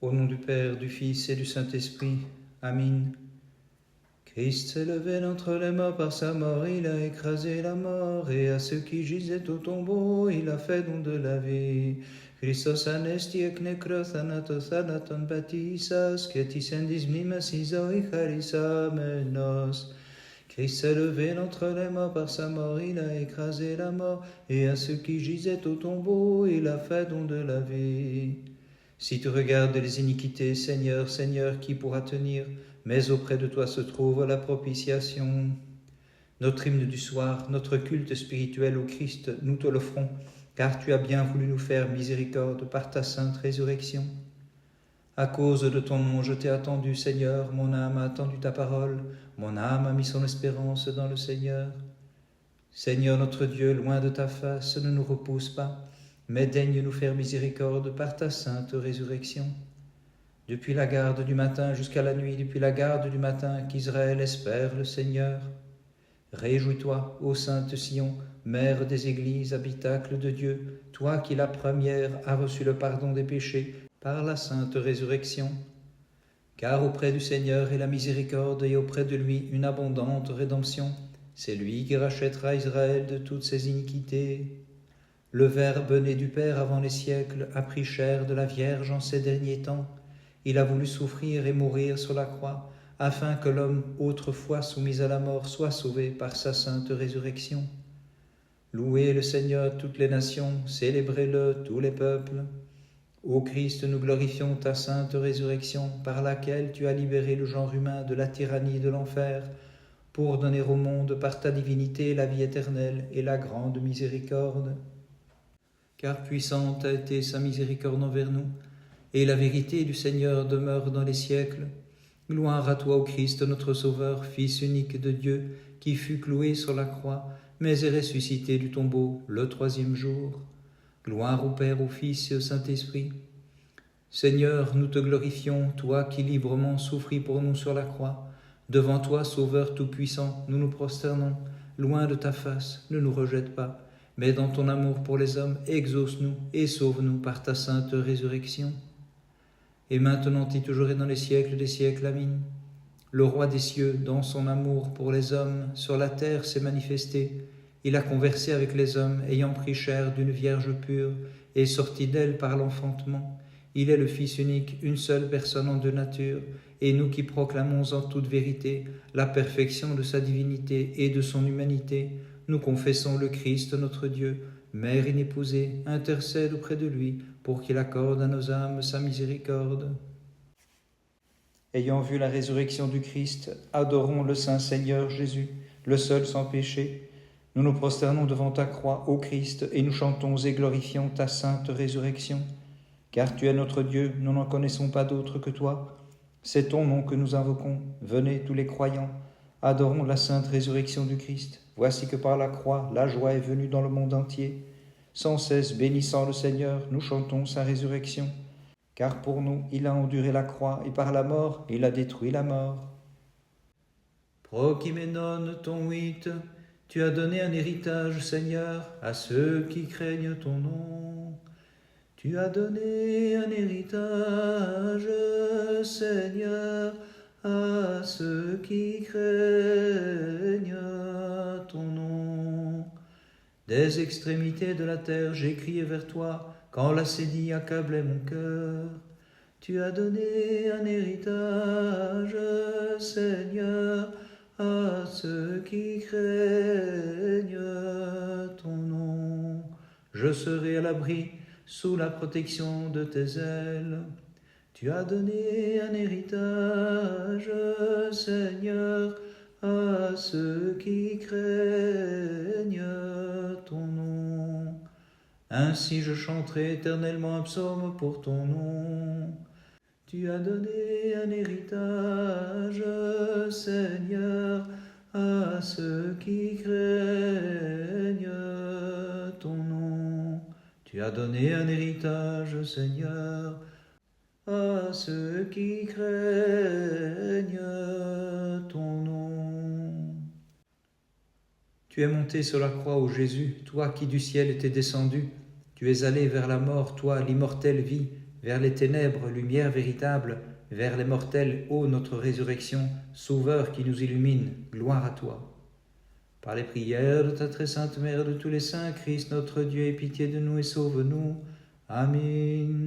Au nom du Père, du Fils et du Saint-Esprit. Amen. Christ s'est levé d'entre les morts par sa mort, il a écrasé la mort, et à ceux qui gisaient au tombeau, il a fait don de la vie. Christos anesti ek nekros anatos anaton baptisas, ketis endis mnimas iso icharisamenos. Christ s'est levé d'entre les morts par sa mort, il a écrasé la mort, et à ceux qui gisaient au tombeau, il a fait don de la vie. Si tu regardes les iniquités, Seigneur, Seigneur, qui pourra tenir? Mais auprès de toi se trouve la propitiation. Notre hymne du soir, notre culte spirituel au Christ, nous te l'offrons, car tu as bien voulu nous faire miséricorde par ta sainte résurrection. À cause de ton nom, je t'ai attendu, Seigneur, mon âme a attendu ta parole, mon âme a mis son espérance dans le Seigneur. Seigneur notre Dieu, loin de ta face, ne nous repousse pas, mais daigne nous faire miséricorde par ta sainte résurrection. Depuis la garde du matin jusqu'à la nuit, depuis la garde du matin qu'Israël espère le Seigneur. Réjouis-toi, ô sainte Sion, mère des églises, habitacle de Dieu, toi qui la première as reçu le pardon des péchés par la sainte résurrection. Car auprès du Seigneur est la miséricorde et auprès de lui une abondante rédemption. C'est lui qui rachètera Israël de toutes ses iniquités. Le Verbe né du Père avant les siècles a pris chair de la Vierge en ces derniers temps. Il a voulu souffrir et mourir sur la croix, afin que l'homme autrefois soumis à la mort soit sauvé par sa sainte résurrection. Louez le Seigneur toutes les nations, célébrez-le tous les peuples. Ô Christ, nous glorifions ta sainte résurrection, par laquelle tu as libéré le genre humain de la tyrannie de l'enfer, pour donner au monde par ta divinité la vie éternelle et la grande miséricorde. Car puissante a été sa miséricorde envers nous, et la vérité du Seigneur demeure dans les siècles. Gloire à toi, ô Christ, notre Sauveur, Fils unique de Dieu, qui fut cloué sur la croix, mais est ressuscité du tombeau le troisième jour. Gloire au Père, au Fils et au Saint-Esprit. Seigneur, nous te glorifions, toi qui librement souffris pour nous sur la croix. Devant toi, Sauveur tout-puissant, nous nous prosternons. Loin de ta face, ne nous rejette pas, mais dans ton amour pour les hommes, exauce-nous et sauve-nous par ta sainte résurrection. Et maintenant et toujours et dans les siècles des siècles, Amen. Le roi des cieux, dans son amour pour les hommes, sur la terre s'est manifesté. Il a conversé avec les hommes, ayant pris chair d'une vierge pure, et sorti d'elle par l'enfantement. Il est le Fils unique, une seule personne en deux natures, et nous qui proclamons en toute vérité la perfection de sa divinité et de son humanité, nous confessons le Christ notre Dieu, Mère inépousée, intercède auprès de lui pour qu'il accorde à nos âmes sa miséricorde. Ayant vu la résurrection du Christ, adorons le Saint Seigneur Jésus, le seul sans péché. Nous nous prosternons devant ta croix, ô Christ, et nous chantons et glorifions ta sainte résurrection. Car tu es notre Dieu, nous n'en connaissons pas d'autre que toi. C'est ton nom que nous invoquons. Venez tous les croyants, adorons la sainte résurrection du Christ. Voici que par la croix, la joie est venue dans le monde entier. Sans cesse bénissant le Seigneur, nous chantons sa résurrection. Car pour nous, il a enduré la croix, et par la mort, il a détruit la mort. Prokimenon ton 8, tu as donné un héritage, Seigneur, à ceux qui craignent ton nom. Tu as donné un héritage, Seigneur, à ceux qui craignent ton nom. Des extrémités de la terre, j'ai crié vers toi, quand l'assédie accablait mon cœur. Tu as donné un héritage, Seigneur, à ceux qui craignent ton nom. Je serai à l'abri sous la protection de tes ailes. Tu as donné un héritage, Seigneur, à ceux qui craignent ton nom. Ainsi je chanterai éternellement un psaume pour ton nom. Tu as donné un héritage, Seigneur, à ceux qui craignent ton nom. Tu as donné un héritage, Seigneur, à ceux qui craignent ton nom. Tu es monté sur la croix, ô Jésus, toi qui du ciel étais descendu. Tu es allé vers la mort, toi, l'immortelle vie, vers les ténèbres, lumière véritable, vers les mortels, ô notre résurrection, Sauveur qui nous illumine, gloire à toi. Par les prières de ta très sainte Mère et de tous les saints, Christ notre Dieu, aie pitié de nous et sauve-nous. Amen.